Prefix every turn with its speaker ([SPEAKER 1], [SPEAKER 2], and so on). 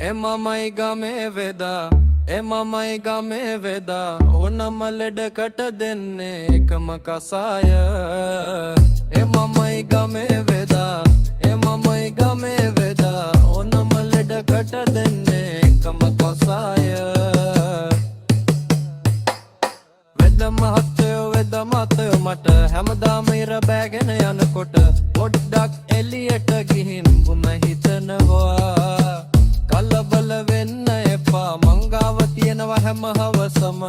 [SPEAKER 1] එමමයි ගමේ වෙදා එමමයි ගමේ වෙදා ඕනම ලෙඩකට දෙන්නේ එකම කසාය එමමයි ගමේ වෙදා එමමයි ගමේ වෙදා ඕනම ලෙඩකට දෙන්නේ එකම කසාය වෙද මහත්තයෝ මට හැමදාම ඉර බෑගෙන යනකොට පොඩ්ඩක් එළියට ගිහින් බුම හිතනවා කලබල වෙන්න එපා මං ගාව තියෙනවා හැම හවසම